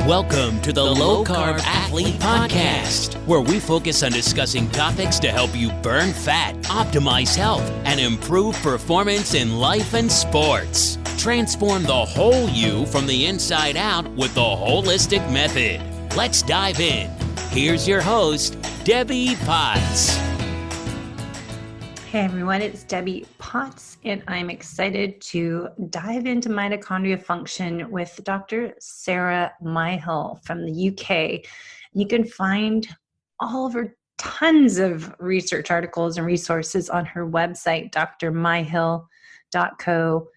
Welcome to the Low Carb Athlete Podcast, where we focus on discussing topics to help you burn fat, optimize health, and improve performance in life and sports. Transform the whole you from the inside out with the holistic method. Let's dive in. Here's your host, Debbie Potts. Hey everyone, it's Debbie Potts, and I'm excited to dive into mitochondria function with Dr. Sarah Myhill from the UK. You can find all of her tons of research articles and resources on her website, drmyhill.co.uk.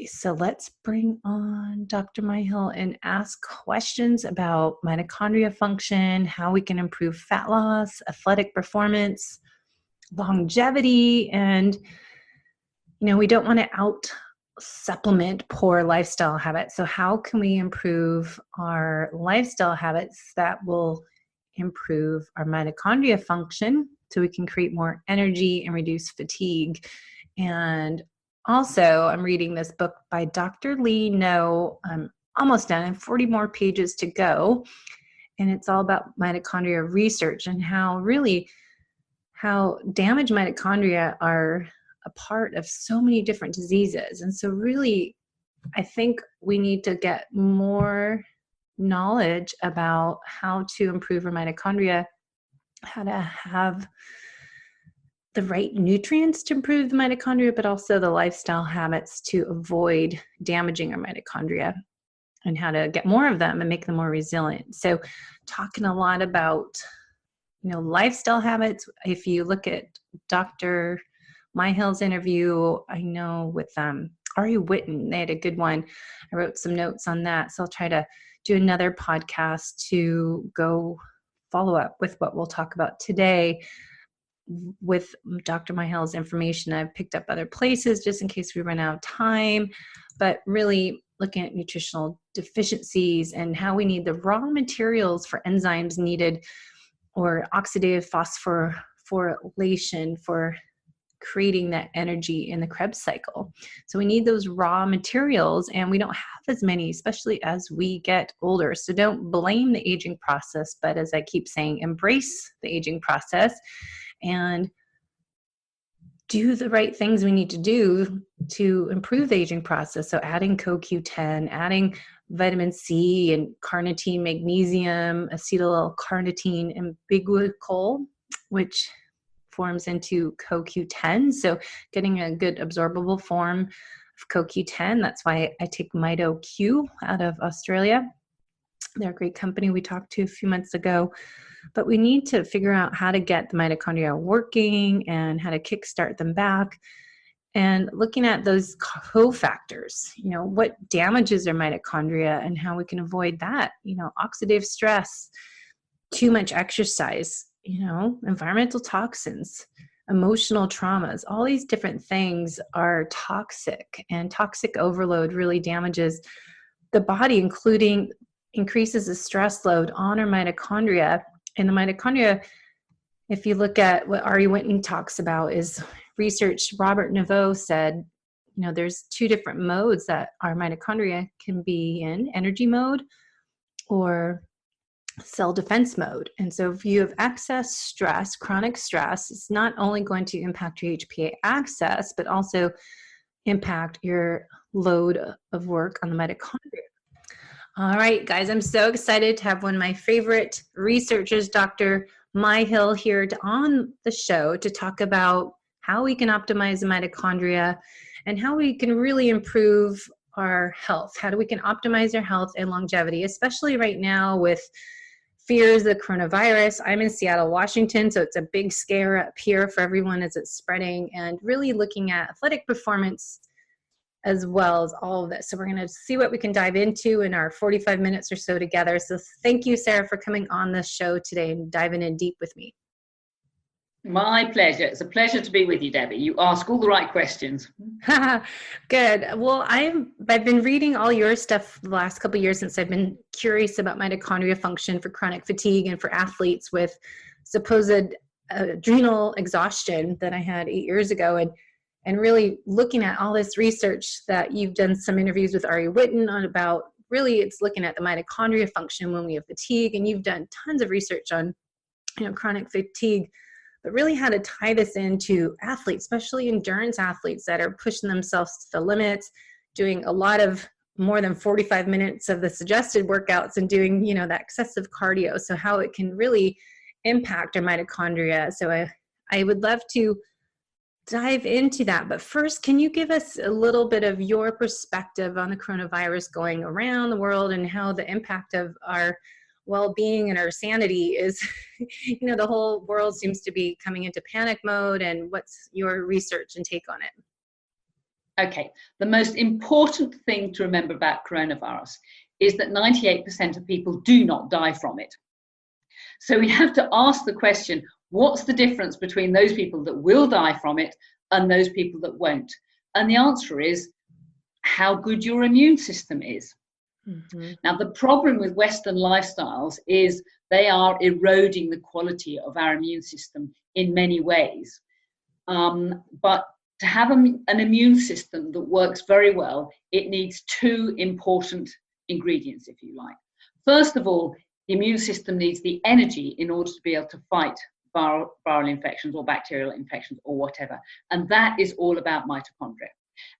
So let's bring on Dr. Myhill and ask questions about mitochondria function, how we can improve fat loss, athletic performance, longevity, and we don't want to out supplement poor lifestyle habits. So how can we improve our lifestyle habits that will improve our mitochondria function so we can create more energy and reduce fatigue? And also, I'm reading this book by Dr. Lee No. I'm almost done, and 40 more pages to go. And it's all about mitochondria research and how damaged mitochondria are a part of so many different diseases. And so really, I think we need to get more knowledge about how to improve our mitochondria, how to have the right nutrients to improve the mitochondria, but also the lifestyle habits to avoid damaging our mitochondria, and how to get more of them and make them more resilient. So talking a lot about lifestyle habits. If you look at Dr. Myhill's interview, I know with Ari Whitten, they had a good one. I wrote some notes on that. So I'll try to do another podcast to go follow up with what we'll talk about today with Dr. Myhill's information. I've picked up other places just in case we run out of time, but really looking at nutritional deficiencies and how we need the raw materials for enzymes needed, or oxidative phosphorylation for creating that energy in the Krebs cycle. So we need those raw materials, and we don't have as many, especially as we get older. So don't blame the aging process, but as I keep saying, embrace the aging process and do the right things we need to do to improve the aging process. So adding CoQ10, adding vitamin C and carnitine, magnesium, acetyl-L-carnitine, and biguacol, which forms into CoQ10. So getting a good absorbable form of CoQ10. That's why I take MitoQ out of Australia. They're a great company we talked to a few months ago. But we need to figure out how to get the mitochondria working and how to kickstart them back. And looking at those cofactors, what damages our mitochondria and how we can avoid that, oxidative stress, too much exercise, environmental toxins, emotional traumas, all these different things are toxic, and toxic overload really damages the body, including increases the stress load on our mitochondria. And the mitochondria, if you look at what Ari Whitten talks about, is research. Robert Naveau said, there's two different modes that our mitochondria can be in: energy mode or cell defense mode. And so if you have excess stress, chronic stress, it's not only going to impact your HPA axis, but also impact your load of work on the mitochondria. All right, guys, I'm so excited to have one of my favorite researchers, Dr. Myhill, here on the show to talk about how we can optimize the mitochondria and how we can really improve our health, how we can optimize our health and longevity, especially right now with fears of the coronavirus. I'm in Seattle, Washington, so it's a big scare up here for everyone as it's spreading, and really looking at athletic performance as well as all of this. So we're going to see what we can dive into in our 45 minutes or so together. So thank you, Sarah, for coming on this show today and diving in deep with me. My pleasure. It's a pleasure to be with you, Debbie. You ask all the right questions. Good. Well, I've been reading all your stuff the last couple of years since I've been curious about mitochondria function for chronic fatigue and for athletes with supposed adrenal exhaustion that I had 8 years ago. And really looking at all this research that you've done some interviews with Ari Whitten on about really it's looking at the mitochondria function when we have fatigue. And you've done tons of research on, chronic fatigue, but really how to tie this into athletes, especially endurance athletes that are pushing themselves to the limits, doing a lot of more than 45 minutes of the suggested workouts and doing, that excessive cardio. So how it can really impact our mitochondria. So I would love to dive into that. But first, can you give us a little bit of your perspective on the coronavirus going around the world and how the impact of our well-being and our sanity is, the whole world seems to be coming into panic mode, and what's your research and take on it? Okay, the most important thing to remember about coronavirus is that 98% of people do not die from it. So we have to ask the question, what's the difference between those people that will die from it and those people that won't? And the answer is how good your immune system is. Mm-hmm. Now, the problem with Western lifestyles is they are eroding the quality of our immune system in many ways. But to have an immune system that works very well, it needs two important ingredients, if you like. First of all, the immune system needs the energy in order to be able to fight viral infections or bacterial infections or whatever. And that is all about mitochondria.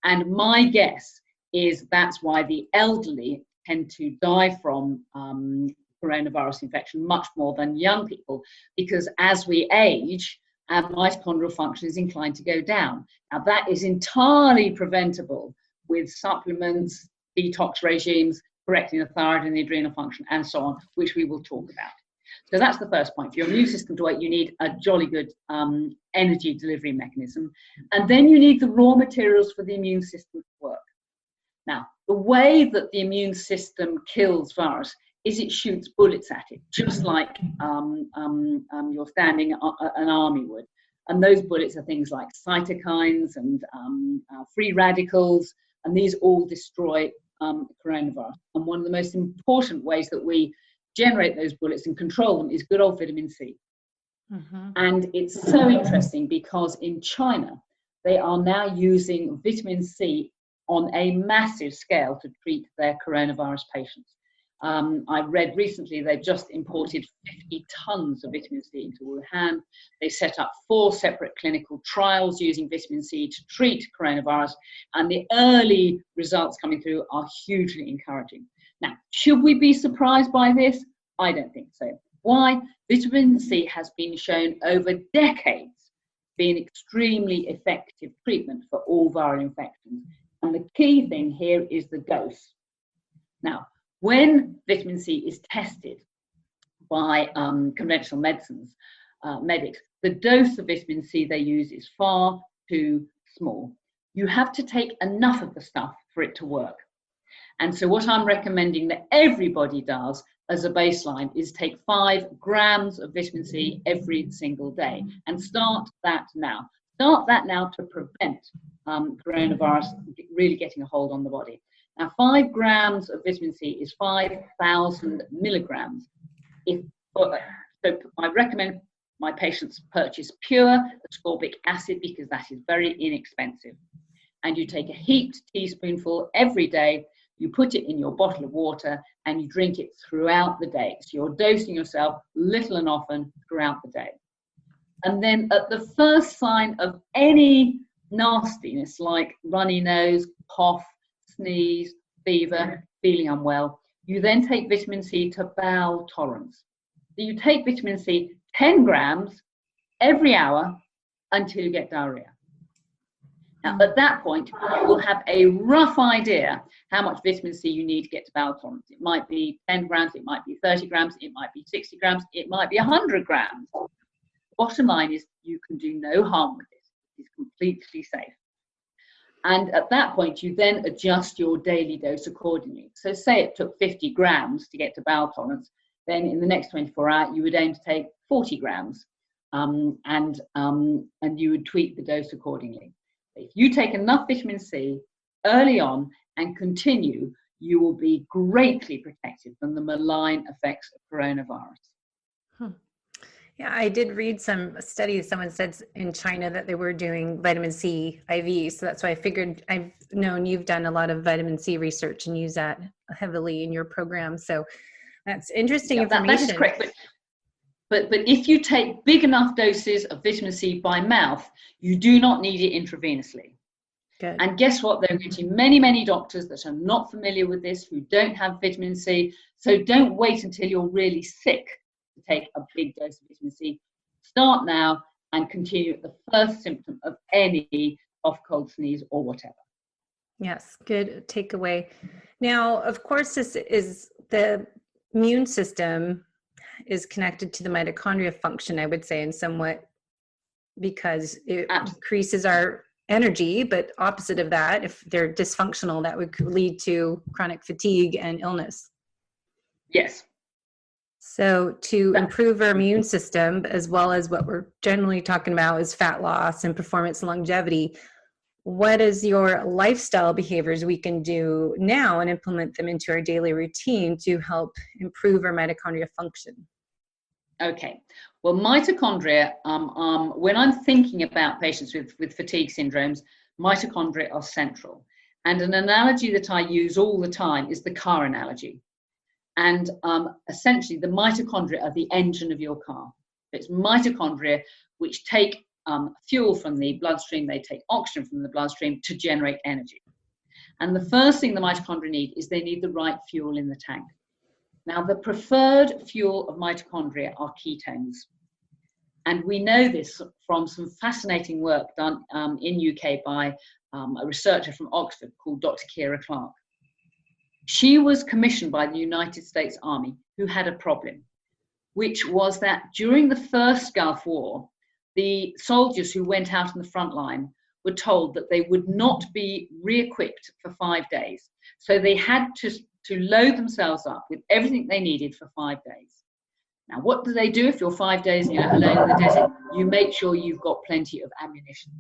And my guess is that's why the elderly tend to die from coronavirus infection much more than young people, because as we age, our mitochondrial function is inclined to go down. Now, that is entirely preventable with supplements, detox regimes, correcting the thyroid and the adrenal function, and so on, which we will talk about. So that's the first point. For your immune system to work, you need a jolly good energy delivery mechanism. And then you need the raw materials for the immune system to work. Now, the way that the immune system kills virus is it shoots bullets at it, just like you're standing an army would. And those bullets are things like cytokines and free radicals, and these all destroy coronavirus. And one of the most important ways that we generate those bullets and control them is good old vitamin C. Mm-hmm. And it's so interesting because in China, they are now using vitamin C on a massive scale to treat their coronavirus patients. I read recently they've just imported 50 tons of vitamin C into Wuhan. They set up 4 separate clinical trials using vitamin C to treat coronavirus, and the early results coming through are hugely encouraging. Now, should we be surprised by this? I don't think so. Why? Vitamin C has been shown over decades being extremely effective treatment for all viral infections. And the key thing here is the dose. Now, when vitamin C is tested by conventional medicines, medics, the dose of vitamin C they use is far too small. You have to take enough of the stuff for it to work. And so what I'm recommending that everybody does as a baseline is take 5 grams of vitamin C every single day, and start that now. Start that now to prevent coronavirus really getting a hold on the body. Now, 5 grams of vitamin C is 5,000 milligrams. So I recommend my patients purchase pure ascorbic acid because that is very inexpensive. And you take a heaped teaspoonful every day, you put it in your bottle of water, and you drink it throughout the day. So you're dosing yourself little and often throughout the day. And then at the first sign of any nastiness like runny nose, cough, sneeze, fever, feeling unwell, you then take vitamin C to bowel tolerance. So you take vitamin C 10 grams every hour until you get diarrhea. Now, at that point, you will have a rough idea how much vitamin C you need to get to bowel tolerance. It might be 10 grams, it might be 30 grams, it might be 60 grams, it might be 100 grams. Bottom line is you can do no harm with this. It's completely safe. And at that point, you then adjust your daily dose accordingly. So say it took 50 grams to get to bowel tolerance, then in the next 24 hours, you would aim to take 40 grams and you would tweak the dose accordingly. If you take enough vitamin C early on and continue, you will be greatly protected from the malign effects of coronavirus. Yeah, I did read some studies. Someone said in China that they were doing vitamin C IV. So that's why I figured, I've known you've done a lot of vitamin C research and use that heavily in your program. So that's interesting information. That is correct. But if you take big enough doses of vitamin C by mouth, you do not need it intravenously. Good. And guess what? There are going to be many, many doctors that are not familiar with this, who don't have vitamin C. So don't wait until you're really sick to take a big dose of vitamin C. Start now and continue at the first symptom of any cough, cold, sneeze, or whatever. Yes, good takeaway. Now, of course, this is the immune system is connected to the mitochondria function, I would say, in somewhat, because it increases our energy, but opposite of that, if they're dysfunctional, that would lead to chronic fatigue and illness. Yes. So to improve our immune system, as well as what we're generally talking about is fat loss and performance and longevity, what is your lifestyle behaviors we can do now and implement them into our daily routine to help improve our mitochondria function? Okay. Well, mitochondria, when I'm thinking about patients with fatigue syndromes, mitochondria are central. And an analogy that I use all the time is the car analogy. And essentially, the mitochondria are the engine of your car. It's mitochondria which take fuel from the bloodstream, they take oxygen from the bloodstream to generate energy. And the first thing the mitochondria need is they need the right fuel in the tank. Now, the preferred fuel of mitochondria are ketones. And we know this from some fascinating work done in UK by a researcher from Oxford called Dr. Keira Clark. She was commissioned by the United States Army, who had a problem, which was that during the first Gulf War, the soldiers who went out on the front line were told that they would not be re-equipped for 5 days. So they had to load themselves up with everything they needed for 5 days. Now, what do they do if you're 5 days and you're alone in the desert? You make sure you've got plenty of ammunition.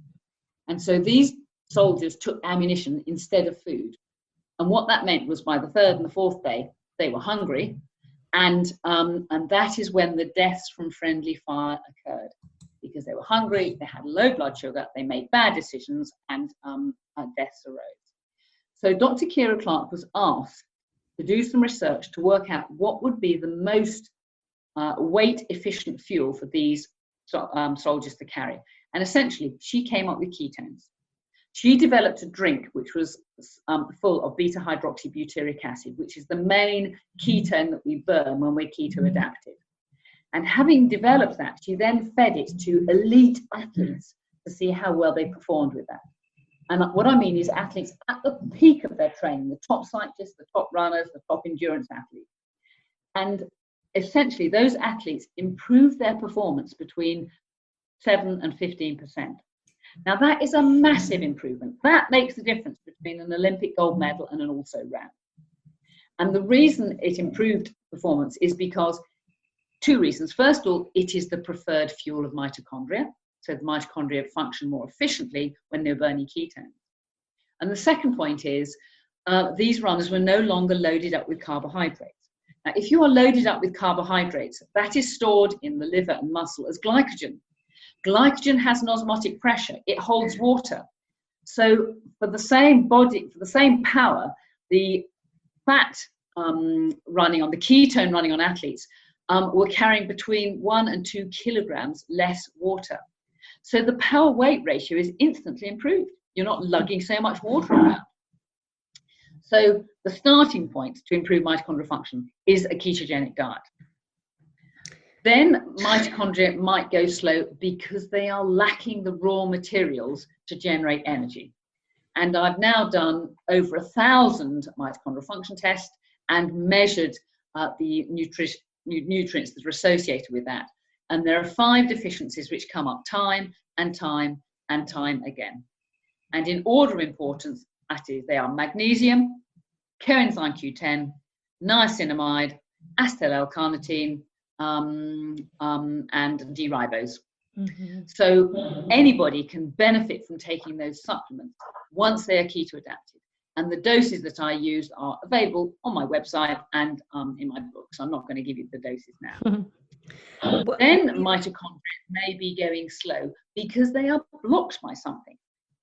And so these soldiers took ammunition instead of food. And what that meant was by the third and the fourth day, they were hungry. And that is when the deaths from friendly fire occurred. Because they were hungry, they had low blood sugar, they made bad decisions, and deaths arose. So Dr. Keira Clark was asked to do some research to work out what would be the most weight-efficient fuel for these soldiers to carry. And essentially, she came up with ketones. She developed a drink which was full of beta-hydroxybutyric acid, which is the main ketone that we burn when we're keto-adapted. And having developed that, she then fed it to elite athletes to see how well they performed with that. And what I mean is athletes at the peak of their training, the top cyclists, the top runners, the top endurance athletes. And essentially, those athletes improved their performance between 7 and 15%. Now, that is a massive improvement. That makes the difference between an Olympic gold medal and an also ran. And the reason it improved performance is because two reasons. First of all, it is the preferred fuel of mitochondria. So the mitochondria function more efficiently when they're burning ketones. And the second point is these runners were no longer loaded up with carbohydrates. Now, if you are loaded up with carbohydrates, that is stored in the liver and muscle as glycogen. Glycogen has an osmotic pressure. It holds water. So for the same body, for the same power, the fat running on, the ketone running on athletes were carrying between 1 and 2 kilograms less water. So the power weight ratio is instantly improved. You're not lugging so much water around. So the starting point to improve mitochondrial function is a ketogenic diet. Then mitochondria might go slow because they are lacking the raw materials to generate energy. And I've now done over 1,000 mitochondrial function tests and measured the nutrients that are associated with that. And there are 5 deficiencies which come up time and time and time again. And in order of importance, that is, they are magnesium, coenzyme Q10, niacinamide, acetyl L-carnitine, and D-ribose. Mm-hmm. So anybody can benefit from taking those supplements once they are keto adapted. And the doses that I use are available on my website and in my book. So I'm not going to give you the doses now. Then mitochondria may be going slow because they are blocked by something.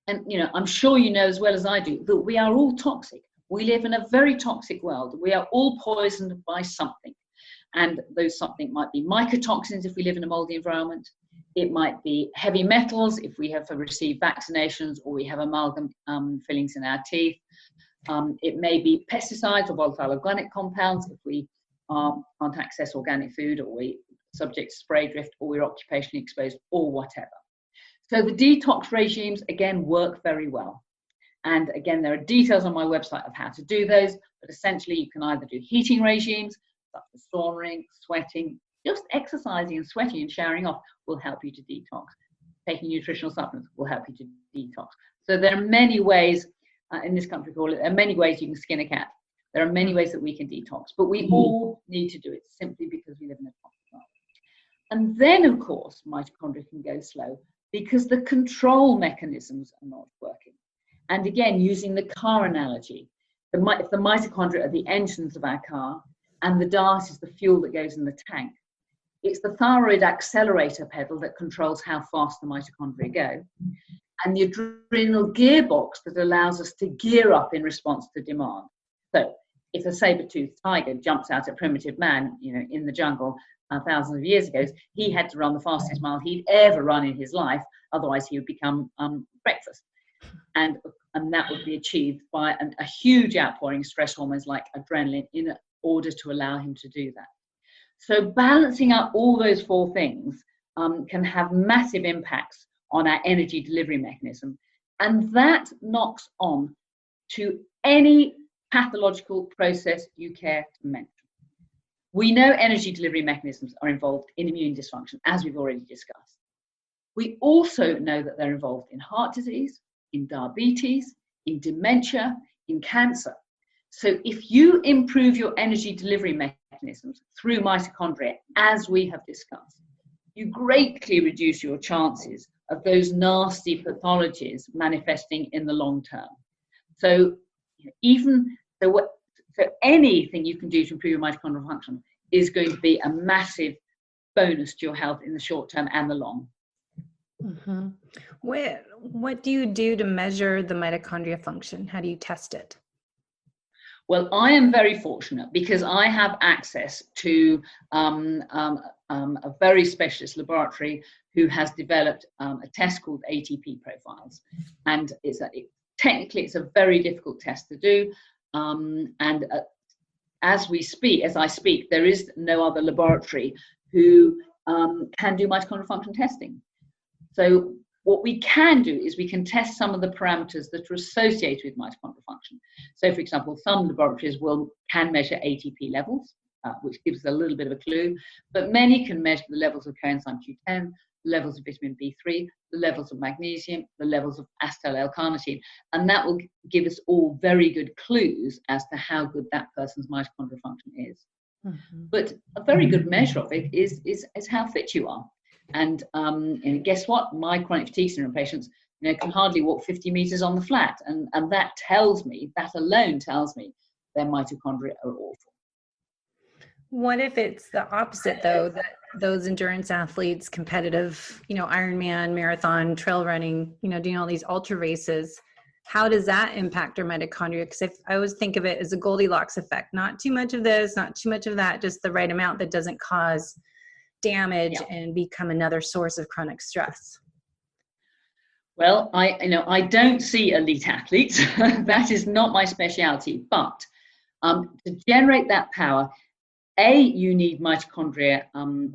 And, you know, I'm sure you know as well as I do that we are all toxic. We live in a very toxic world. We are all poisoned by something. And those something might be mycotoxins if we live in a moldy environment. It might be heavy metals if we have received vaccinations or we have amalgam fillings in our teeth. It may be pesticides or volatile organic compounds if we can't access organic food, or we subject to spray drift, or we're occupationally exposed, or whatever. So the detox regimes, again, work very well. And again, there are details on my website of how to do those, but essentially you can either do heating regimes, such as sauning, sweating, just exercising and sweating and showering off will help you to detox. Taking nutritional supplements will help you to detox. So there are many ways, in this country call it, there are many ways you can skin a cat. There are many ways that we can detox, but we all need to do it simply because we live in a toxic world. And then, of course, mitochondria can go slow because the control mechanisms are not working. And again, using the car analogy, if the mitochondria are the engines of our car and the dart is the fuel that goes in the tank, it's the thyroid accelerator pedal that controls how fast the mitochondria go, and the adrenal gearbox that allows us to gear up in response to demand. So if a saber-toothed tiger jumps out at primitive man, you know, in the jungle thousands of years ago, he had to run the fastest mile he'd ever run in his life, otherwise he would become breakfast. And that would be achieved by a huge outpouring of stress hormones like adrenaline in order to allow him to do that. So balancing out all those four things can have massive impacts on our energy delivery mechanism. And that knocks on to any pathological process you care to mention. We know energy delivery mechanisms are involved in immune dysfunction, as we've already discussed. We also know that they're involved in heart disease, in diabetes, in dementia, in cancer. So if you improve your energy delivery mechanisms through mitochondria, as we have discussed, you greatly reduce your chances of those nasty pathologies manifesting in the long term. So so anything you can do to improve your mitochondrial function is going to be a massive bonus to your health in the short term and the long. Mm-hmm. What do you do to measure the mitochondria function? How do you test it? Well, I am very fortunate because I have access to a very specialist laboratory who has developed a test called ATP profiles. And technically, it's a very difficult test to do. As I speak, there is no other laboratory who can do mitochondrial function testing. So what we can do is we can test some of the parameters that are associated with mitochondrial function. So, for example, some laboratories can measure ATP levels, which gives us a little bit of a clue, but many can measure the levels of coenzyme Q10, the levels of vitamin B3, the levels of magnesium, the levels of acetyl L-carnitine, and that will give us all very good clues as to how good that person's mitochondrial function is. Mm-hmm. But a very good measure of it is how fit you are. And guess what? My chronic fatigue syndrome patients, can hardly walk 50 meters on the flat, and that alone tells me their mitochondria are awful. What if it's the opposite, though, that those endurance athletes, competitive, Ironman, marathon, trail running, doing all these ultra races, how does that impact our mitochondria? Because I always think of it as a Goldilocks effect, not too much of this, not too much of that, just the right amount that doesn't cause damage and become another source of chronic stress. Well, I don't see elite athletes. That is not my specialty. But to generate that power, you need mitochondria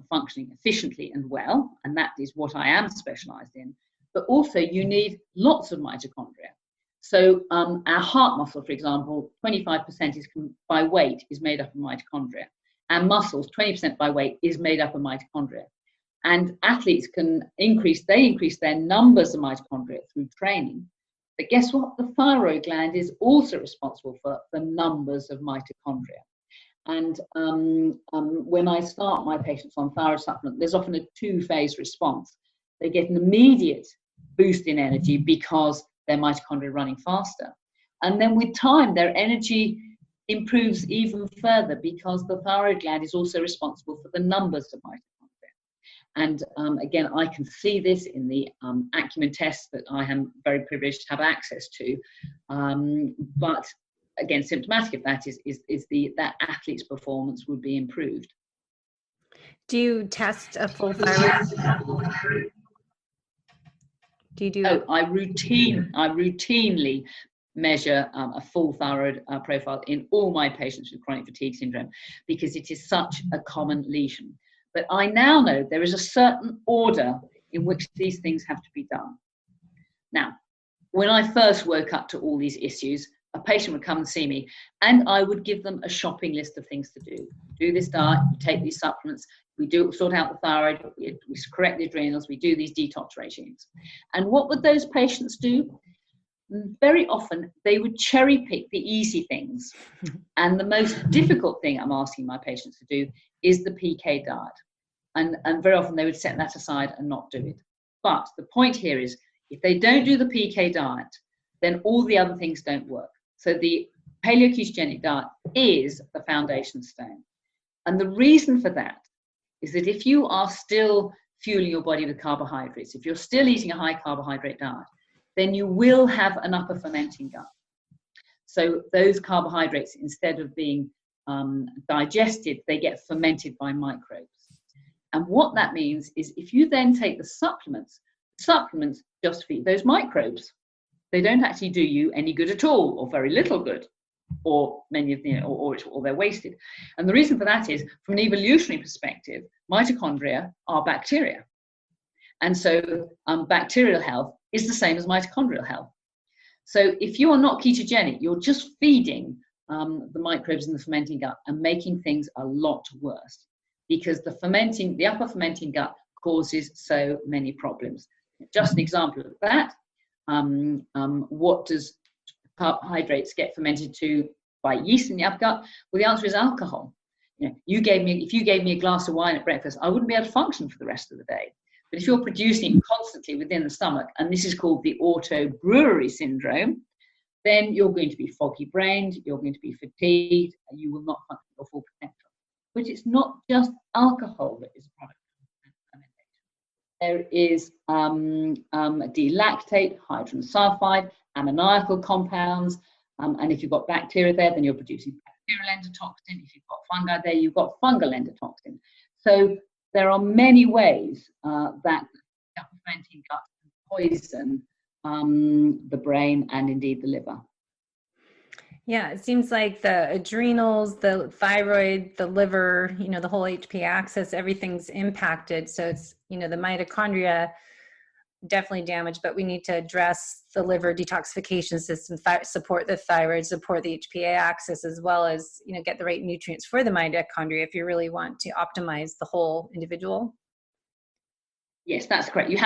functioning efficiently and well, and that is what I am specialized in. But also you need lots of mitochondria. So our heart muscle, for example, 25% by weight is made up of mitochondria. And muscles, 20% by weight, is made up of mitochondria. And athletes can increase their numbers of mitochondria through training. But guess what? The thyroid gland is also responsible for the numbers of mitochondria. And when I start my patients on thyroid supplement, there's often a two-phase response. They get an immediate boost in energy because their mitochondria are running faster. And then with time, their energy improves even further because the thyroid gland is also responsible for the numbers of mitochondria. And again, I can see this in the Acumen tests that I am very privileged to have access to. But again, symptomatic of that is that athlete's performance would be improved. Do you test a full thyroid? Do you do? Oh, I routinely measure a full thyroid profile in all my patients with chronic fatigue syndrome, because it is such a common lesion. But I now know there is a certain order in which these things have to be done. Now, when I first woke up to all these issues, a patient would come and see me, and I would give them a shopping list of things to do. Do this diet, you take these supplements, we sort out the thyroid, we correct the adrenals, we do these detox regimes. And what would those patients do? Very often they would cherry pick the easy things. And the most difficult thing I'm asking my patients to do is the PK diet. And very often they would set that aside and not do it. But the point here is, if they don't do the PK diet, then all the other things don't work. So the paleo-ketogenic diet is the foundation stone. And the reason for that is that if you are still fueling your body with carbohydrates, if you're still eating a high carbohydrate diet, then you will have an upper fermenting gut. So those carbohydrates, instead of being digested, they get fermented by microbes. And what that means is, if you then take the supplements just feed those microbes. They don't actually do you any good at all, or very little good, or many of the, or they're wasted. And the reason for that is, from an evolutionary perspective, mitochondria are bacteria. And so bacterial health is the same as mitochondrial health. So if you are not ketogenic, you're just feeding the microbes in the fermenting gut and making things a lot worse, because the upper fermenting gut causes so many problems. Just an example of that. What does carbohydrates get fermented to by yeast in the upper gut? Well, the answer is alcohol. If you gave me a glass of wine at breakfast, I wouldn't be able to function for the rest of the day. But if you're producing it constantly within the stomach, and this is called the auto-brewery syndrome, then you're going to be foggy-brained, you're going to be fatigued, and you will not function at your full potential. But it's not just alcohol that is a product of fermentation. There is D-lactate, hydrogen sulfide, ammoniacal compounds, and if you've got bacteria there, then you're producing bacterial endotoxin. If you've got fungi there, you've got fungal endotoxin. So there are many ways that fermenting gut can poison the brain and indeed the liver. Yeah, it seems like the adrenals, the thyroid, the liver, the whole HP axis, everything's impacted. So it's, the mitochondria definitely damaged, but we need to address the liver detoxification system, support the thyroid, support the HPA axis, as well as, get the right nutrients for the mitochondria if you really want to optimize the whole individual. Yes, that's correct. We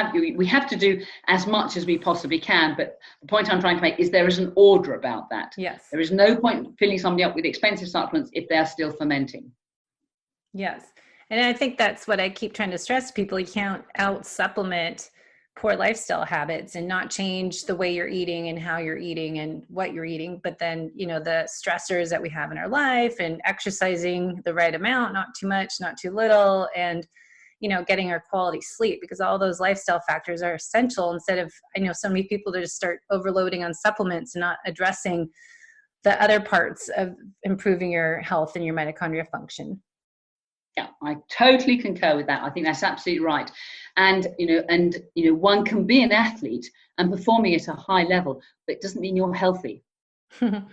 have to do as much as we possibly can, but the point I'm trying to make is there is an order about that. Yes. There is no point filling somebody up with expensive supplements if they're still fermenting. Yes. And I think that's what I keep trying to stress to people. You can't out-supplement poor lifestyle habits and not change the way you're eating and how you're eating and what you're eating. But then, the stressors that we have in our life, and exercising the right amount, not too much, not too little, and getting our quality sleep, because all those lifestyle factors are essential, instead of, I know so many people that just start overloading on supplements and not addressing the other parts of improving your health and your mitochondria function. Yeah, I totally concur with that. I think that's absolutely right. And, one can be an athlete and performing at a high level, but it doesn't mean you're healthy. Very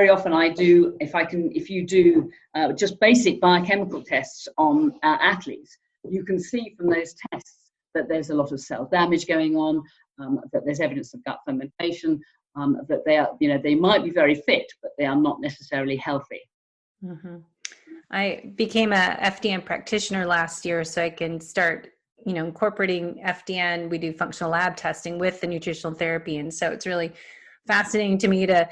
often I do, if you do just basic biochemical tests on athletes, you can see from those tests that there's a lot of cell damage going on, that there's evidence of gut fermentation, that they are, they might be very fit, but they are not necessarily healthy. Mm-hmm. I became a FDN practitioner last year, so I can start, incorporating FDN. We do functional lab testing with the nutritional therapy, and so it's really fascinating to me to,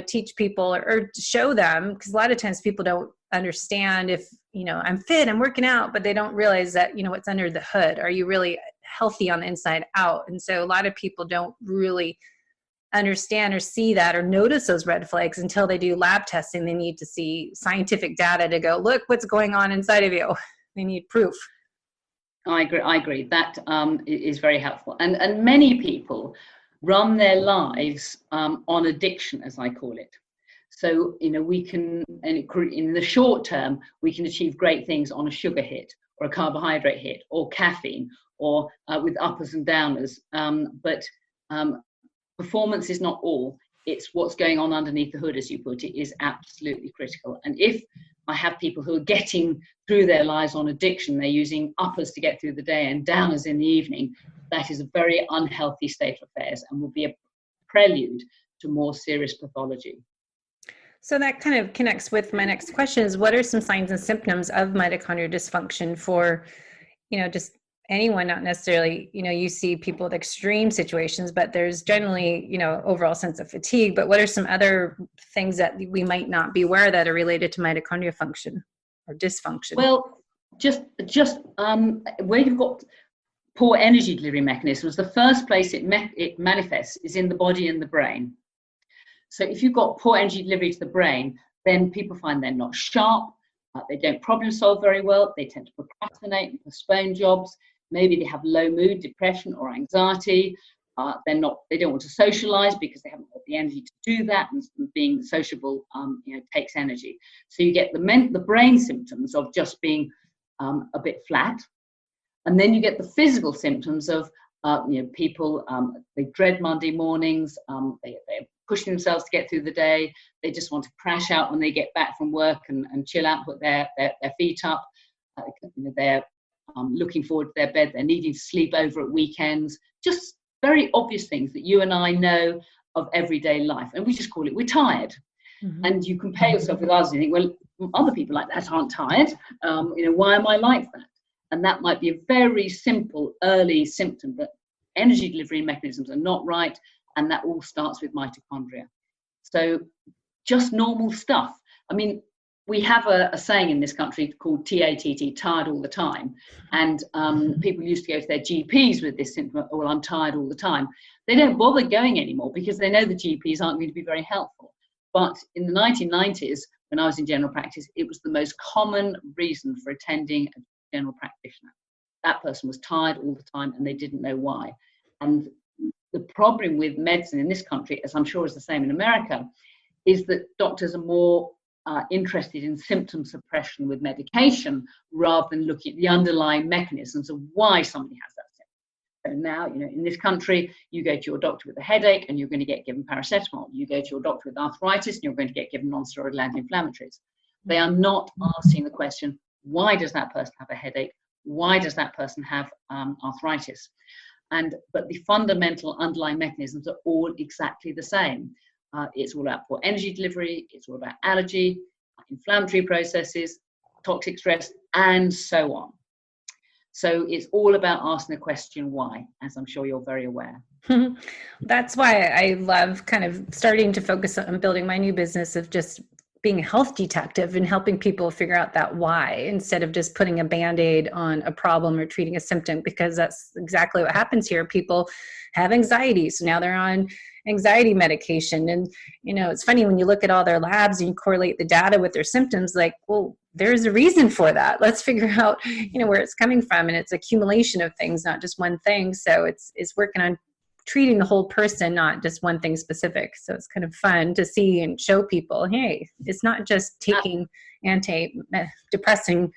teach people or show them, because a lot of times people don't understand if, I'm fit, I'm working out, but they don't realize that, what's under the hood. Are you really healthy on the inside out? And so a lot of people don't really understand or see that or notice those red flags until they do lab testing. They need to see scientific data to go, look what's going on inside of you. They need proof. I agree. That is very helpful. And many people run their lives on addiction, as I call it. So, we can, in the short term, we can achieve great things on a sugar hit or a carbohydrate hit or caffeine or with uppers and downers. But performance is not all. It's what's going on underneath the hood, as you put it, is absolutely critical. And if I have people who are getting through their lives on addiction, they're using uppers to get through the day and downers in the evening, that is a very unhealthy state of affairs and will be a prelude to more serious pathology. So that kind of connects with my next question is, what are some signs and symptoms of mitochondrial dysfunction for, just anyone, not necessarily, you see people with extreme situations, but there's generally, overall sense of fatigue, but what are some other things that we might not be aware that are related to mitochondrial function or dysfunction? Well, just where you've got poor energy delivery mechanisms, the first place it manifests is in the body and the brain. So if you've got poor energy delivery to the brain, then people find they're not sharp, they don't problem solve very well, they tend to procrastinate and postpone jobs. Maybe they have low mood, depression, or anxiety. They don't want to socialize because they haven't got the energy to do that, and being sociable, takes energy. So you get the brain symptoms of just being a bit flat, and then you get the physical symptoms of people. They dread Monday mornings. They're pushing themselves to get through the day. They just want to crash out when they get back from work and chill out, put their feet up. They're looking forward to their bed. They're needing to sleep over at weekends. Just very obvious things that you and I know of everyday life, and we just call it we're tired. Mm-hmm. And you compare yourself with others and you think, well, other people like that aren't tired. Why am I like that? And that might be a very simple early symptom that energy delivery mechanisms are not right, and that all starts with mitochondria. So just normal stuff. I mean, we have a saying in this country called TATT, tired all the time. And people used to go to their GPs with this symptom, well, I'm tired all the time. They don't bother going anymore because they know the GPs aren't going to be very helpful. But in the 1990s, when I was in general practice, it was the most common reason for attending a general practitioner. That person was tired all the time and they didn't know why. And the problem with medicine in this country, as I'm sure is the same in America, is that doctors are more interested in symptom suppression with medication rather than looking at the underlying mechanisms of why somebody has that symptom. So now, in this country, you go to your doctor with a headache and you're going to get given paracetamol. You go to your doctor with arthritis and you're going to get given non-steroidal anti-inflammatories. They are not asking the question, why does that person have a headache? Why does that person have arthritis? But the fundamental underlying mechanisms are all exactly the same. It's all about poor energy delivery, it's all about allergy, inflammatory processes, toxic stress, and so on. So it's all about asking the question why, as I'm sure you're very aware. That's why I love kind of starting to focus on building my new business of just being a health detective and helping people figure out that why, instead of just putting a Band-Aid on a problem or treating a symptom, because that's exactly what happens here. People have anxiety, so now they're on anxiety medication. And, it's funny when you look at all their labs and you correlate the data with their symptoms, like, well, there's a reason for that. Let's figure out, where it's coming from. And it's accumulation of things, not just one thing. So it's working on treating the whole person, not just one thing specific. So it's kind of fun to see and show people, hey, it's not just taking antidepressants.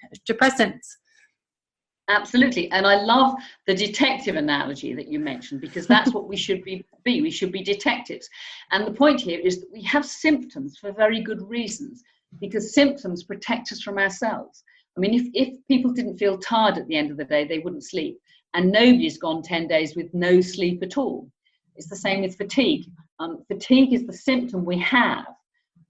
Absolutely. And I love the detective analogy that you mentioned, because that's what we should be. We should be detectives. And the point here is that we have symptoms for very good reasons, because symptoms protect us from ourselves. I mean, if people didn't feel tired at the end of the day, they wouldn't sleep. And nobody's gone 10 days with no sleep at all. It's the same with fatigue. Fatigue is the symptom we have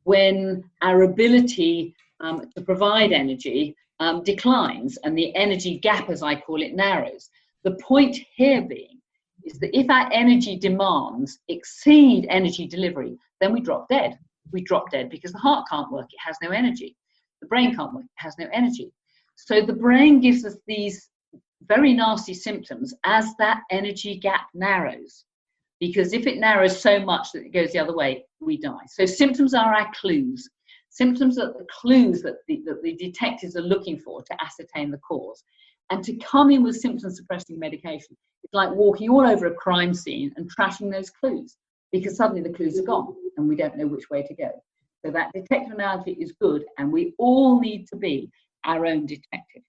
when our ability to provide energy declines and the energy gap, as I call it, narrows. The point here being is that if our energy demands exceed energy delivery, then we drop dead. We drop dead because the heart can't work, it has no energy. The brain can't work, it has no energy. So the brain gives us these very nasty symptoms as that energy gap narrows, because if it narrows so much that it goes the other way, we die. So symptoms are our clues. Symptoms are the clues that the detectives are looking for to ascertain the cause. And to come in with symptom-suppressing medication, it's like walking all over a crime scene and trashing those clues, because suddenly the clues are gone and we don't know which way to go. So that detective analogy is good, and we all need to be our own detective.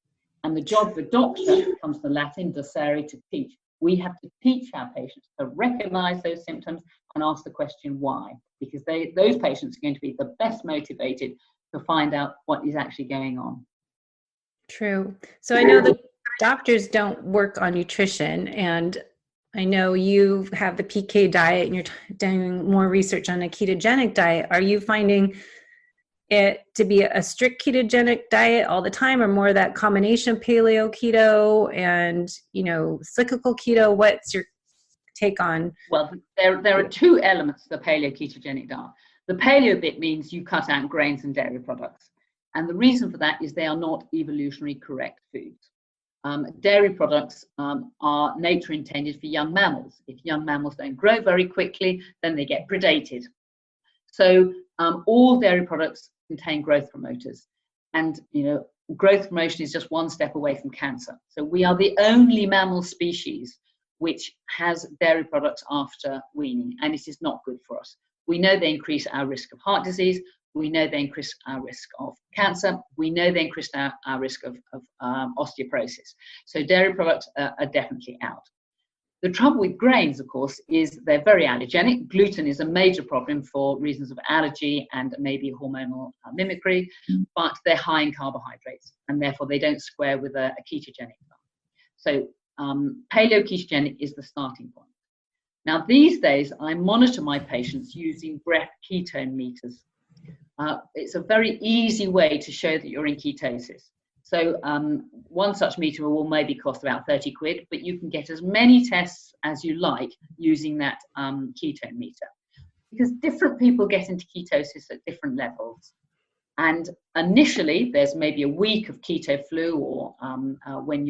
And the job of a doctor comes from the Latin docere, to teach. We have to teach our patients to recognize those symptoms and ask the question why, because those patients are going to be the best motivated to find out what is actually going on. True. So I know that doctors don't work on nutrition, and I know you have the PK diet and you're doing more research on a ketogenic diet. Are you finding it to be a strict ketogenic diet all the time, or more that combination of paleo keto and, cyclical keto? What's your take on? Well, there are two elements to the paleo ketogenic diet. The paleo bit means you cut out grains and dairy products. And the reason for that is they are not evolutionary correct foods. Dairy products are nature intended for young mammals. If young mammals don't grow very quickly, then they get predated. So all dairy products contain growth promoters. And, growth promotion is just one step away from cancer. So we are the only mammal species which has dairy products after weaning, and it is not good for us. We know they increase our risk of heart disease. We know they increase our risk of cancer. We know they increase our risk of osteoporosis. So dairy products are definitely out. The trouble with grains, of course, is they're very allergenic. Gluten is a major problem for reasons of allergy and maybe hormonal mimicry, but they're high in carbohydrates, and therefore they don't square with a ketogenic diet. So paleo ketogenic is the starting point. Now, these days, I monitor my patients using breath ketone meters. It's a very easy way to show that you're in ketosis. So one such meter will maybe cost about 30 quid, but you can get as many tests as you like using that ketone meter. Because different people get into ketosis at different levels. And initially, there's maybe a week of keto flu, or when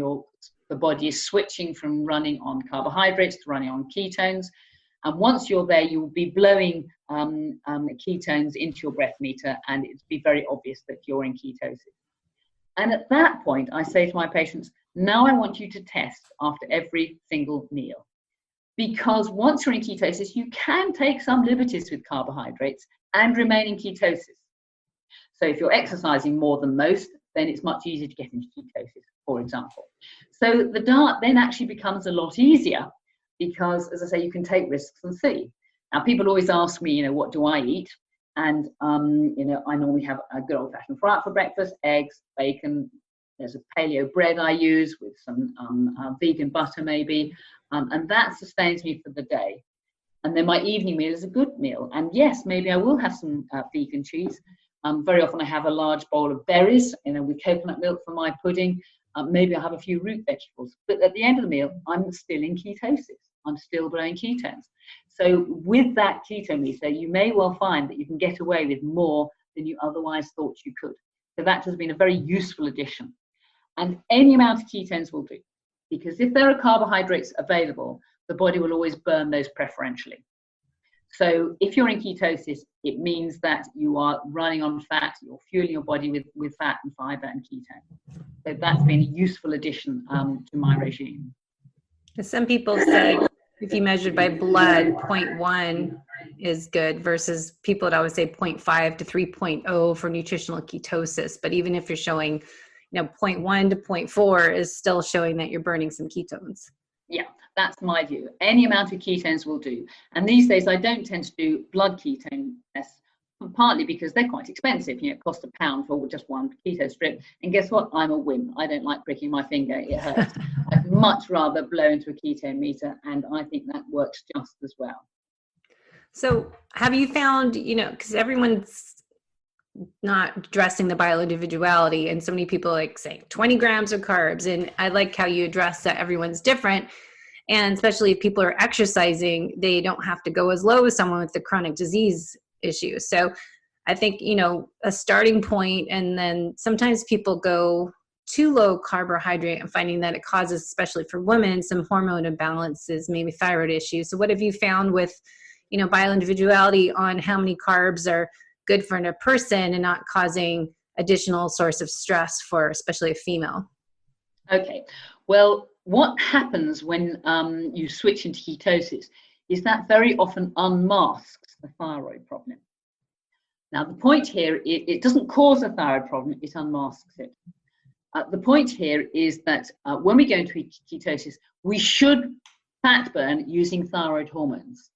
the body is switching from running on carbohydrates to running on ketones. And once you're there, you will be blowing ketones into your breath meter, and it'd be very obvious that you're in ketosis. And at that point, I say to my patients, now I want you to test after every single meal. Because once you're in ketosis, you can take some liberties with carbohydrates and remain in ketosis. So if you're exercising more than most, then it's much easier to get into ketosis, for example. So the diet then actually becomes a lot easier because, as I say, you can take risks and see. Now, people always ask me, what do I eat? And, I normally have a good old-fashioned fry-up for breakfast, eggs, bacon. There's a paleo bread I use with some vegan butter maybe, and that sustains me for the day. And then my evening meal is a good meal. And yes, maybe I will have some vegan cheese. Very often I have a large bowl of berries, with coconut milk for my pudding. Maybe I'll have a few root vegetables. But at the end of the meal, I'm still in ketosis. I'm still blowing ketones. So with that keto meter, you may well find that you can get away with more than you otherwise thought you could. So that has been a very useful addition. And any amount of ketones will do. Because if there are carbohydrates available, the body will always burn those preferentially. So if you're in ketosis, it means that you are running on fat, you're fueling your body with fat and fiber and ketone. So that's been a useful addition to my regime. Some people say if you measured by blood, 0.1 is good versus people would always say 0.5 to 3.0 for nutritional ketosis. But even if you're showing, 0.1 to 0.4 is still showing that you're burning some ketones. Yeah, that's my view. Any amount of ketones will do. And these days I don't tend to do blood ketone tests, partly because they're quite expensive. It costs £1 for just one keto strip. And guess what? I'm a wimp. I don't like pricking my finger. It hurts. I'd much rather blow into a ketone meter, and I think that works just as well. So have you found, because everyone's not addressing the bioindividuality, and so many people like saying 20 grams of carbs, and I like how you address that everyone's different, and especially if people are exercising, they don't have to go as low as someone with the chronic disease issue. So I think a starting point, and then sometimes people go too low carbohydrate and finding that it causes, especially for women, some hormone imbalances, maybe thyroid issues. So what have you found with bioindividuality on how many carbs are good for a person and not causing additional source of stress for especially a female? Okay, well, what happens when you switch into ketosis is that very often unmasks the thyroid problem. Now, the point here, it doesn't cause a thyroid problem, it unmasks it. The point here is that when we go into ketosis, we should fat burn using thyroid hormones.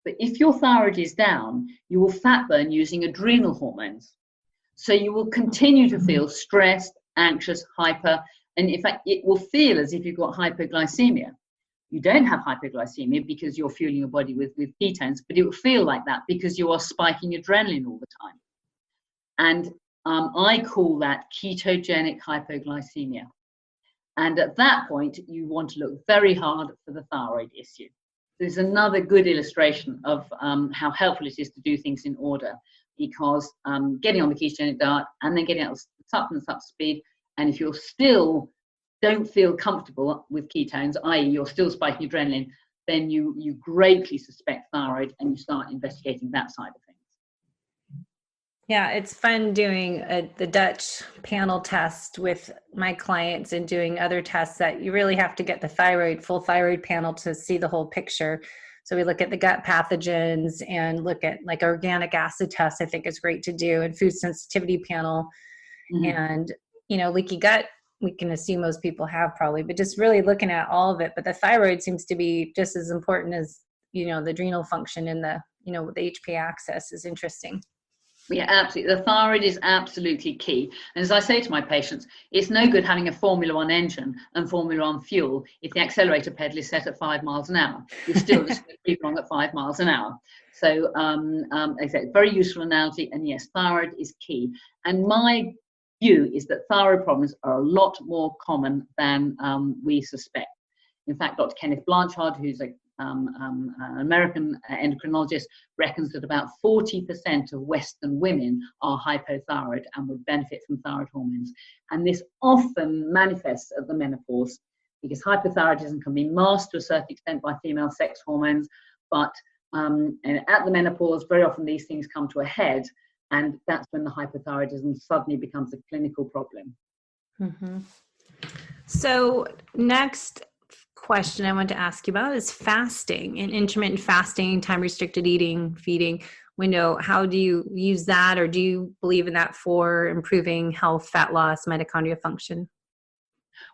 But if your thyroid is down, you will fat burn using adrenal hormones. So you will continue to feel stressed, anxious, hyper, and in fact, it will feel as if you've got hypoglycemia. You don't have hypoglycemia because you're fueling your body with ketones, but it will feel like that because you are spiking adrenaline all the time. And I call that ketogenic hypoglycemia. And at that point, you want to look very hard for the thyroid issue. There's another good illustration of how helpful it is to do things in order, because getting on the ketogenic diet and then getting out the supplements up to speed, and if you're still don't feel comfortable with ketones, i.e. you're still spiking adrenaline, then you greatly suspect thyroid and you start investigating that side of things. Yeah, it's fun doing the Dutch panel test with my clients and doing other tests that you really have to get the full thyroid panel to see the whole picture. So we look at the gut pathogens and look at like organic acid tests, I think is great to do, and food sensitivity panel. And, leaky gut, we can assume most people have probably, but just really looking at all of it. But the thyroid seems to be just as important as, the adrenal function and the HP axis is interesting. Yeah, absolutely. The thyroid is absolutely key. And as I say to my patients, it's no good having a Formula One engine and Formula One fuel if the accelerator pedal is set at 5 miles an hour. You're still just going to creep along at 5 miles an hour. So, very useful analogy. And yes, thyroid is key. And my view is that thyroid problems are a lot more common than we suspect. In fact, Dr. Kenneth Blanchard, who's an American endocrinologist, reckons that about 40% of Western women are hypothyroid and would benefit from thyroid hormones. And this often manifests at the menopause because hypothyroidism can be masked to a certain extent by female sex hormones, but and at the menopause, very often these things come to a head, and that's when the hypothyroidism suddenly becomes a clinical problem. Mm-hmm. So next question I want to ask you about is fasting and intermittent fasting, time restricted eating, feeding window. How do you use that, or do you believe in that for improving health, fat loss, mitochondria function?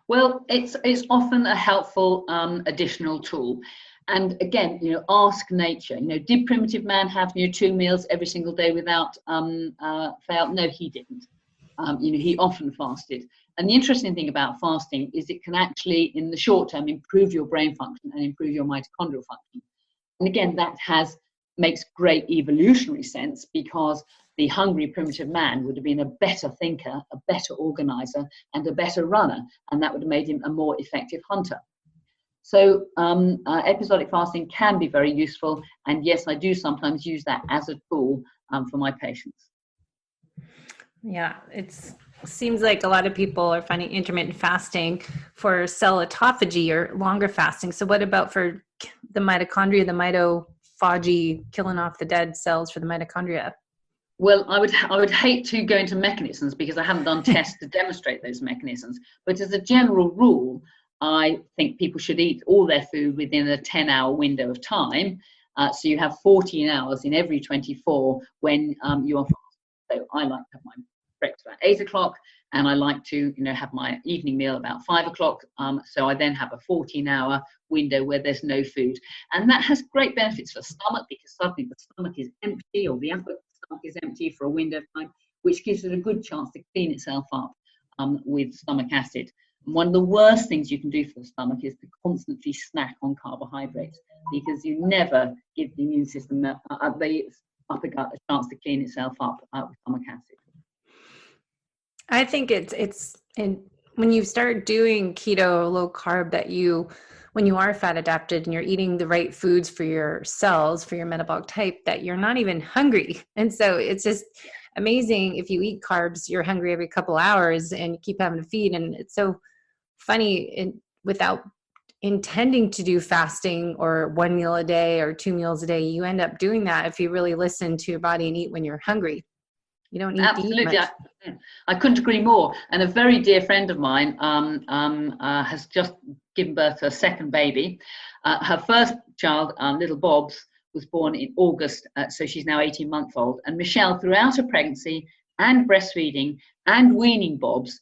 Well, it's often a helpful additional tool. And again, ask nature. Did primitive man have 2 meals every single day without fail? No, he didn't. He often fasted. And the interesting thing about fasting is it can actually, in the short term, improve your brain function and improve your mitochondrial function. And again, that makes great evolutionary sense, because the hungry primitive man would have been a better thinker, a better organizer, and a better runner, and that would have made him a more effective hunter. So episodic fasting can be very useful, and yes, I do sometimes use that as a tool for my patients. Yeah, it seems like a lot of people are finding intermittent fasting for cell autophagy or longer fasting. So what about for the mitochondria, the mitophagy, killing off the dead cells for the mitochondria? Well, I would hate to go into mechanisms because I haven't done tests to demonstrate those mechanisms. But as a general rule, I think people should eat all their food within a 10-hour window of time. So you have 14 hours in every 24 when you are fasting. So I like to have my breakfast about 8 o'clock, and I like to have my evening meal about 5 o'clock. So I then have a 14-hour window where there's no food. And that has great benefits for the stomach, because suddenly the stomach is empty, or the stomach is empty for a window of time, which gives it a good chance to clean itself up with stomach acid. And one of the worst things you can do for the stomach is to constantly snack on carbohydrates, because you never give the immune system the upper gut a chance to clean itself up with stomach acid. I think it's when you start doing keto, low carb, that when you are fat adapted and you're eating the right foods for your cells, for your metabolic type, that you're not even hungry. And so it's just amazing. If you eat carbs, you're hungry every couple hours and you keep having to feed. And it's so funny, without intending to do fasting or 1 meal a day or 2 meals a day, you end up doing that if you really listen to your body and eat when you're hungry. You don't need Absolutely. to eat much. I couldn't agree more. And a very dear friend of mine has just given birth to a second baby. Her first child, little Bob's, was born in August, so she's now 18 months old. And Michelle, throughout her pregnancy and breastfeeding and weaning Bob's,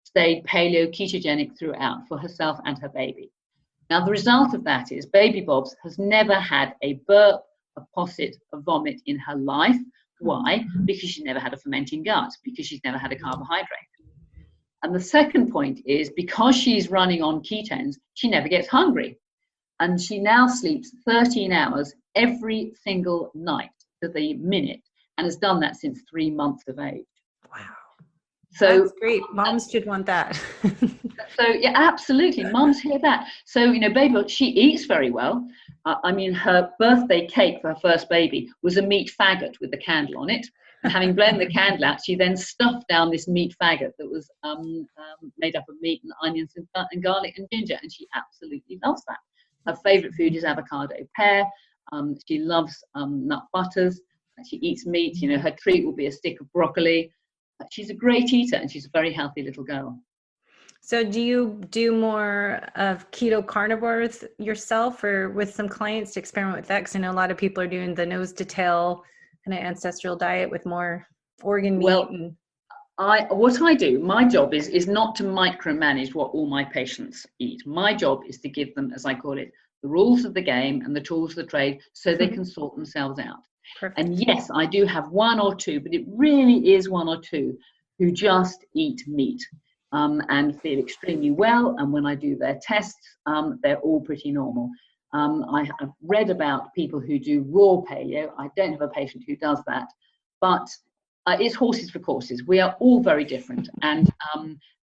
stayed paleo ketogenic throughout for herself and her baby. Now, the result of that is baby Bob's has never had a burp, a posset, a vomit in her life. Why? Because she's never had a fermenting gut, because she's never had a carbohydrate. And the second point is because she's running on ketones, she never gets hungry. And she now sleeps 13 hours every single night to the minute, and has done that since 3 months of age. Wow. So that's great. Moms should want that. So yeah, absolutely. Moms hear that. So, baby, she eats very well. Her birthday cake for her first baby was a meat faggot with a candle on it. And having blown the candle out, she then stuffed down this meat faggot that was made up of meat and onions and garlic and ginger. And she absolutely loves that. Her favorite food is avocado pear. She loves nut butters. She eats meat. Her treat will be a stick of broccoli. She's a great eater, and she's a very healthy little girl. So do you do more of keto carnivores yourself or with some clients to experiment with that? Because I know a lot of people are doing the nose to tail kind of ancestral diet with more organ meat. Well, what I do, my job is not to micromanage what all my patients eat. My job is to give them, as I call it, the rules of the game and the tools of the trade so they can sort themselves out. Perfect. And yes, I do have one or two, but it really is one or two who just eat meat and feel extremely well. And when I do their tests, they're all pretty normal. I have read about people who do raw paleo. I don't have a patient who does that, but it's horses for courses. We are all very different. And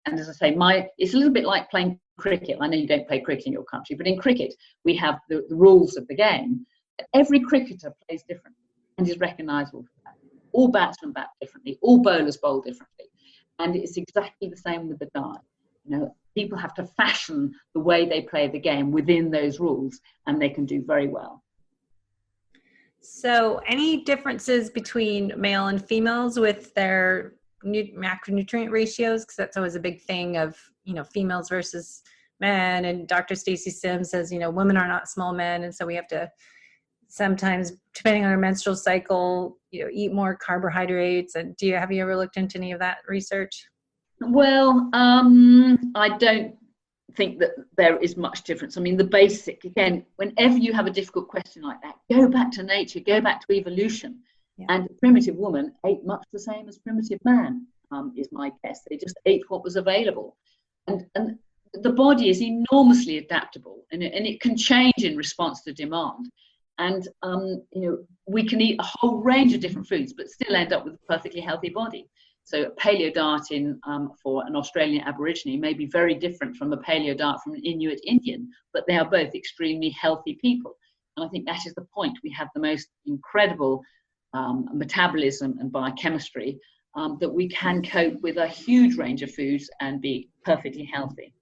as I say, it's a little bit like playing cricket. I know you don't play cricket in your country, but in cricket, we have the rules of the game. Every cricketer plays differently and is recognisable for that. All batsmen bat differently, all bowlers bowl differently. And it's exactly the same with the diet. People have to fashion the way they play the game within those rules, and they can do very well. So any differences between male and females with their macronutrient ratios? Because that's always a big thing of, females versus men. And Dr. Stacy Sims says, women are not small men. And so we have to sometimes, depending on our menstrual cycle, eat more carbohydrates. And have you ever looked into any of that research? Well, I don't think that there is much difference. The basic, again, whenever you have a difficult question like that, go back to nature, go back to evolution. Yeah. And primitive woman ate much the same as primitive man, is my guess. They just ate what was available. And the body is enormously adaptable, and it can change in response to demand. And, we can eat a whole range of different foods, but still end up with a perfectly healthy body. So a paleo diet for an Australian Aborigine may be very different from a paleo diet from an Inuit Indian, but they are both extremely healthy people. And I think that is the point. We have the most incredible metabolism and biochemistry that we can cope with a huge range of foods and be perfectly healthy.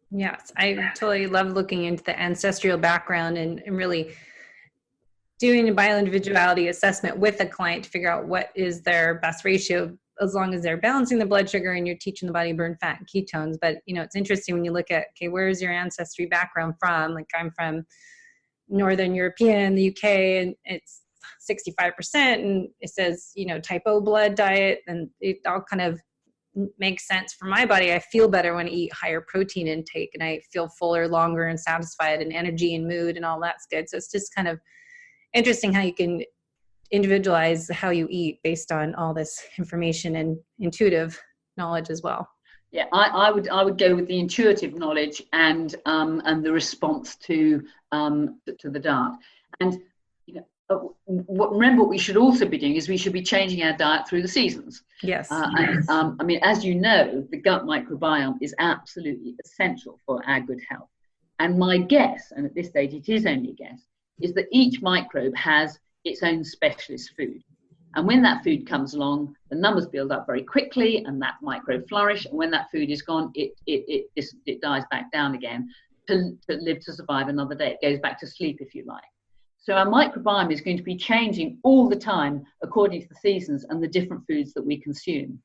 Yes, I totally love looking into the ancestral background and really doing a bioindividuality assessment with a client to figure out what is their best ratio, as long as they're balancing the blood sugar and you're teaching the body to burn fat and ketones. But, it's interesting when you look at, okay, where's your ancestry background from? Like I'm from Northern European, the UK, and it's 65%. And it says, type O blood diet, and it all kind of makes sense for my body. I feel better when I eat higher protein intake, and I feel fuller, longer, and satisfied, and energy and mood and all that's good. So it's just kind of interesting how you can individualize how you eat based on all this information and intuitive knowledge as well. Yeah, I would go with the intuitive knowledge and the response to the diet. And remember, what we should also be doing is we should be changing our diet through the seasons. Yes. And, as you know, the gut microbiome is absolutely essential for our good health. And my guess, and at this stage it is only a guess, is that each microbe has its own specialist food. And when that food comes along, the numbers build up very quickly and that microbe flourish. And when that food is gone, it dies back down again to live to survive another day. It goes back to sleep, if you like. So our microbiome is going to be changing all the time according to the seasons and the different foods that we consume.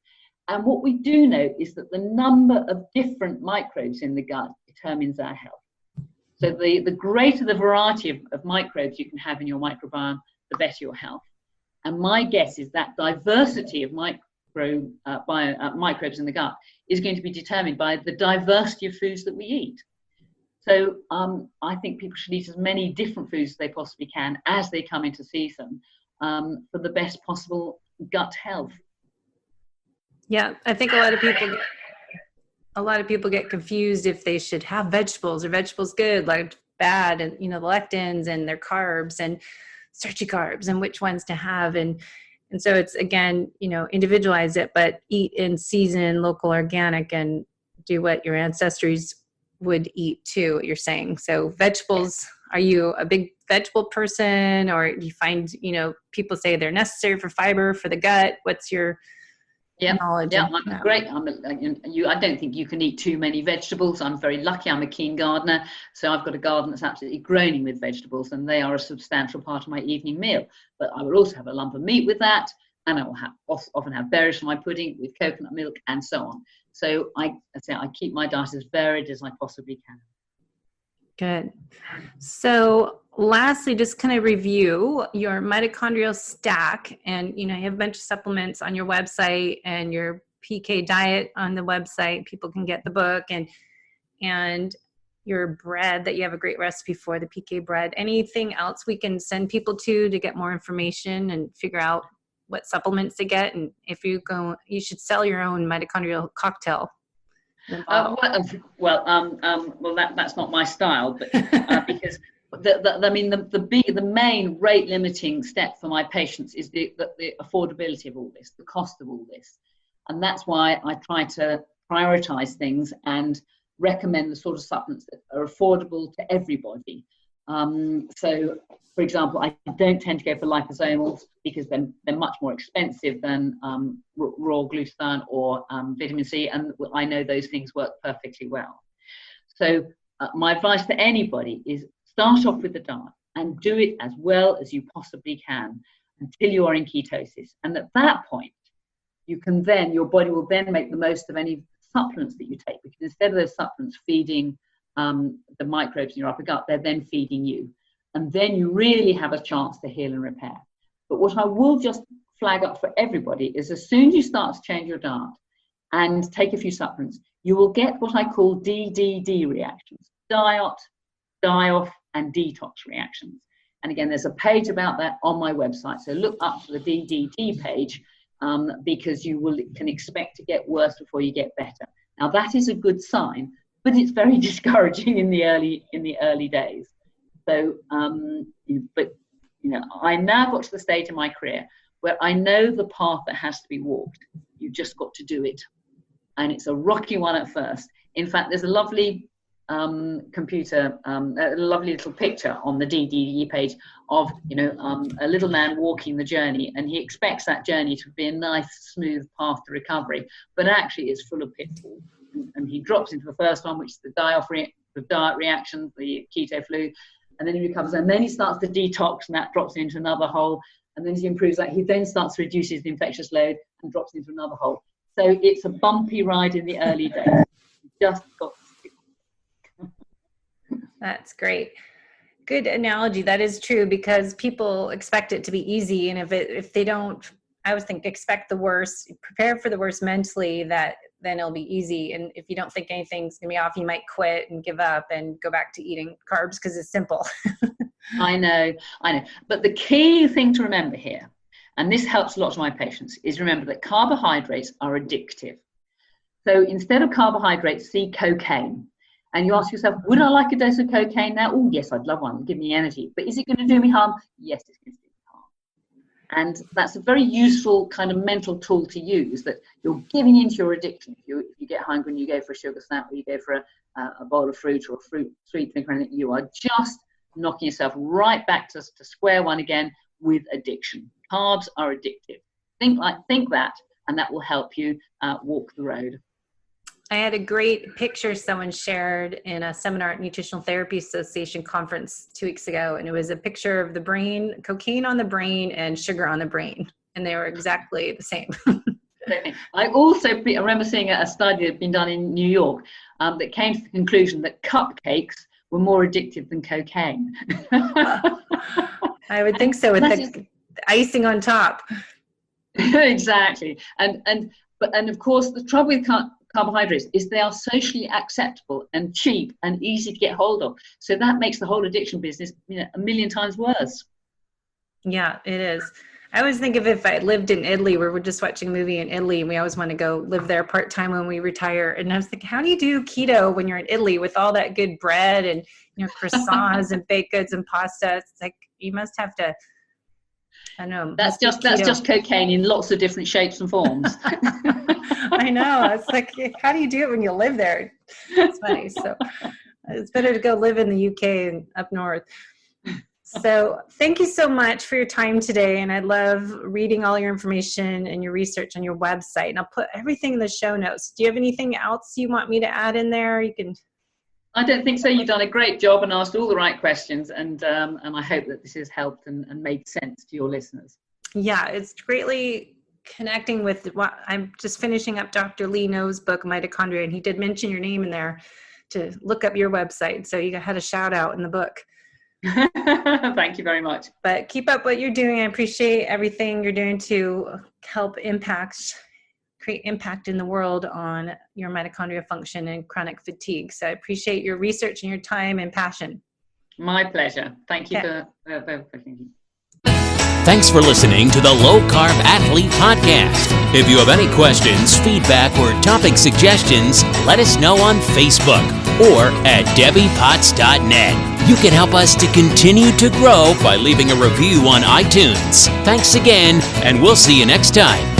And what we do know is that the number of different microbes in the gut determines our health. So the greater the variety of microbes you can have in your microbiome, the better your health. And my guess is that diversity of microbes in the gut is going to be determined by the diversity of foods that we eat. So I think people should eat as many different foods as they possibly can as they come into season for the best possible gut health. Yeah, I think a lot of people get confused if they should have vegetables. Are vegetables good, like bad, and the lectins and their carbs and starchy carbs and which ones to have, and so it's, again, individualize it, but eat in season, local, organic, and do what your ancestors would eat too, what you're saying. So vegetables, are you a big vegetable person, or do you find people say they're necessary for fiber for the gut? What's your knowledge? Yeah, I'm great. I don't think you can eat too many vegetables. I'm very lucky. I'm a keen gardener, so I've got a garden that's absolutely groaning with vegetables, and they are a substantial part of my evening meal. But I will also have a lump of meat with that, and I will often have berries for my pudding with coconut milk and so on. So I keep my diet as varied as I possibly can. Good. So lastly, just kind of review your mitochondrial stack, and you have a bunch of supplements on your website and your PK diet on the website. People can get the book, and your bread that you have a great recipe for, the PK bread. Anything else we can send people to get more information and figure out what supplements to get? And if you go, you should sell your own mitochondrial cocktail. That's not my style, but because the main rate limiting step for my patients is the affordability of all this, the cost of all this, and that's why I try to prioritize things and recommend the sort of supplements that are affordable to everybody. So, for example, I don't tend to go for liposomals because they're much more expensive than raw glutathione or vitamin C, and I know those things work perfectly well. So my advice to anybody is start off with the diet and do it as well as you possibly can until you are in ketosis. And at that point, your body will then make the most of any supplements that you take, because instead of those supplements feeding the microbes in your upper gut, they're then feeding you. And then you really have a chance to heal and repair. But what I will just flag up for everybody is, as soon as you start to change your diet and take a few supplements, you will get what I call DDD reactions: diet, die-off, and detox reactions. And again, there's a page about that on my website. So look up for the DDD page, because you can expect to get worse before you get better. Now that is a good sign, but it's very discouraging in the early days. So, I now got to the stage in my career where I know the path that has to be walked. You've just got to do it, and it's a rocky one at first. In fact, there's a lovely a lovely little picture on the DDE page of a little man walking the journey, and he expects that journey to be a nice, smooth path to recovery, but actually it's full of pitfalls. And he drops into the first one, which is the diet reaction, the keto flu, and then he recovers, and then he starts to detox, and that drops into another hole, and then he improves that. He then starts to reduce his infectious load and drops into another hole. So it's a bumpy ride in the early days. You just got to stick. That's great. Good analogy. That is true, because people expect it to be easy, and if they don't, I always think, expect the worst, prepare for the worst mentally, that then it'll be easy. And if you don't think anything's gonna be off, you might quit and give up and go back to eating carbs because it's simple. I know. But the key thing to remember here, and this helps a lot of my patients, is remember that carbohydrates are addictive. So instead of carbohydrates, see cocaine. And you ask yourself, would I like a dose of cocaine now? Oh, yes, I'd love one. It'll give me energy. But is it going to do me harm? Yes, it's going to do me harm. And that's a very useful kind of mental tool to use, that you're giving into your addiction. If you get hungry and you go for a sugar snap, or you go for a bowl of fruit or a sweet drink or anything, you are just knocking yourself right back to square one again with addiction. Carbs are addictive. Think that, and that will help you walk the road. I had a great picture someone shared in a seminar at Nutritional Therapy Association conference 2 weeks ago. And it was a picture of the brain, cocaine on the brain and sugar on the brain. And they were exactly the same. I also remember seeing a study that had been done in New York that came to the conclusion that cupcakes were more addictive than cocaine. I would think so, with the icing on top. Exactly. And of course, the trouble with carbohydrates is they are socially acceptable and cheap and easy to get hold of. So that makes the whole addiction business, a million times worse. Yeah, it is. I always think of if I lived in Italy, where we're just watching a movie in Italy and we always want to go live there part-time when we retire. And I was thinking, how do you do keto when you're in Italy with all that good bread and croissants and baked goods and pasta? It's like, you must have to, I don't know. That's just cocaine in lots of different shapes and forms. I know. It's like, how do you do it when you live there? It's funny. So it's better to go live in the UK and up north. So thank you so much for your time today. And I love reading all your information and your research on your website. And I'll put everything in the show notes. Do you have anything else you want me to add in there? You can. I don't think so. You've done a great job and asked all the right questions. And I hope that this has helped and made sense to your listeners. Yeah, it's greatly connecting with what I'm just finishing up Dr. Lee No's book, Mitochondria. And he did mention your name in there to look up your website. So you had a shout out in the book. Thank you very much. But keep up what you're doing. I appreciate everything you're doing to help create impact in the world on your mitochondria function and chronic fatigue. So I appreciate your research and your time and passion. My pleasure. Thank you for thinking. Thanks for listening to the Low Carb Athlete Podcast. If you have any questions, feedback, or topic suggestions, let us know on Facebook or at debbiepotts.net. You can help us to continue to grow by leaving a review on iTunes. Thanks again, and we'll see you next time.